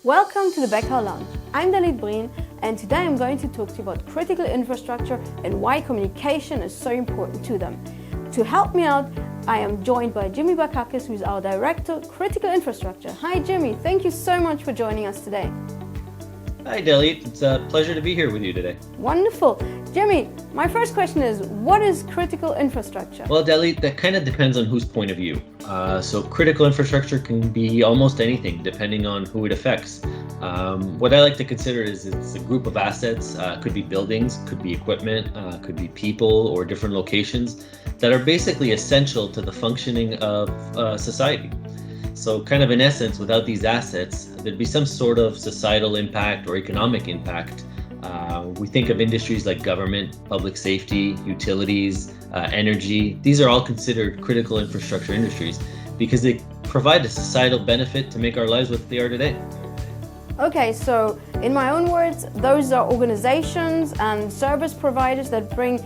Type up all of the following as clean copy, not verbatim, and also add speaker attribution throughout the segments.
Speaker 1: Welcome to the Backhaul Lounge. I'm Dahlit Brin, and today I'm going to talk to you about critical infrastructure and why communication is so important to them. To help me out, I am joined by Jimmy Bakakis, who's our Director of Critical Infrastructure. Hi Jimmy, thank you so much for joining us today.
Speaker 2: Hi Dahlit, it's a pleasure to be here with you today.
Speaker 1: Wonderful. Jimmy, my first question is, what is critical infrastructure?
Speaker 2: Well Dahlit, that kind of depends on whose point of view. So critical infrastructure can be almost anything depending on who it affects. What I like to consider is it's a group of assets, could be buildings, could be equipment, could be people or different locations that are basically essential to the functioning of society. So kind of in essence, without these assets, there'd be some sort of societal impact or economic impact. We think of industries like government, public safety, utilities, energy. These are all considered critical infrastructure industries because they provide a societal benefit to make our lives what they are today.
Speaker 1: Okay, so in my own words, those are organizations and service providers that bring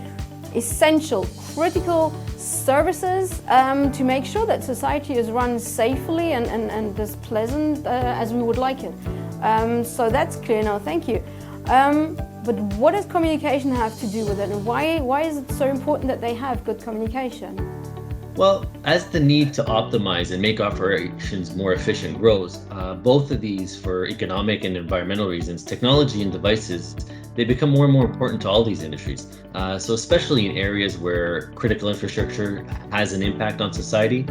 Speaker 1: essential, critical services to make sure that society is run safely and as pleasant as we would like it. So that's clear now, thank you. But what does communication have to do with it, and why is it so important that they have good communication?
Speaker 2: Well, as the need to optimize and make operations more efficient grows, both of these for economic and environmental reasons, technology and devices, they become more and more important to all these industries. So especially in areas where critical infrastructure has an impact on society,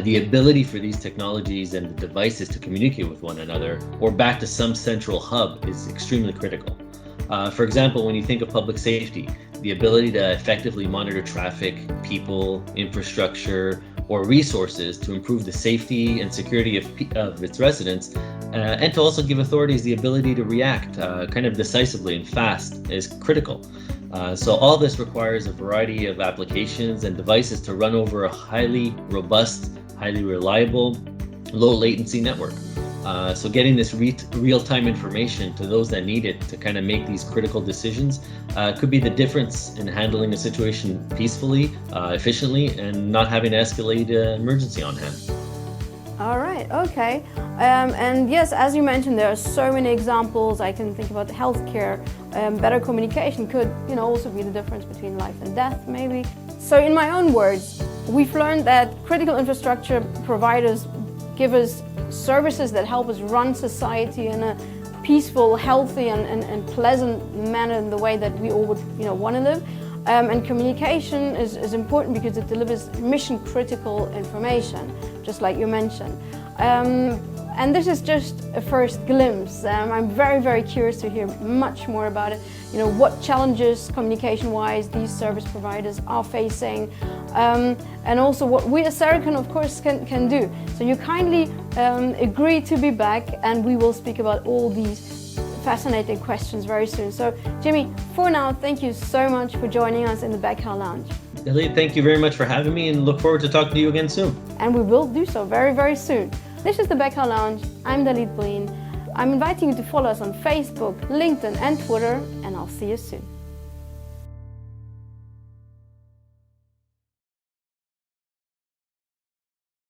Speaker 2: the ability for these technologies and the devices to communicate with one another or back to some central hub is extremely critical. For example, when you think of public safety, the ability to effectively monitor traffic, people, infrastructure, or resources to improve the safety and security of its residents, and to also give authorities the ability to react kind of decisively and fast is critical. So all this requires a variety of applications and devices to run over a highly robust, highly reliable, low latency network. So getting this real-time information to those that need it to kind of make these critical decisions could be the difference in handling a situation peacefully, efficiently, and not having to escalate an emergency on hand.
Speaker 1: All right, okay. And yes, as you mentioned, there are so many examples. I can think about healthcare. Better communication could, also be the difference between life and death, maybe. So in my own words, we've learned that critical infrastructure providers give us services that help us run society in a peaceful, healthy, and pleasant manner in the way that we all would, want to live. And communication is important because it delivers mission-critical information, just like you mentioned. And this is just a first glimpse. I'm very, very curious to hear much more about it. What challenges communication-wise these service providers are facing, and also what we as Saracen, of course, can do. So you kindly agree to be back, and we will speak about all these fascinating questions very soon. So Jimmy, for now, thank you so much for joining us in the Backhaul Lounge.
Speaker 2: Dahlit, thank you very much for having me and look forward to talking to you again soon.
Speaker 1: And we will do so very, very soon. This is the Backhaul Lounge. I'm Dahlit Brin. I'm inviting you to follow us on Facebook, LinkedIn and Twitter, and I'll see you soon.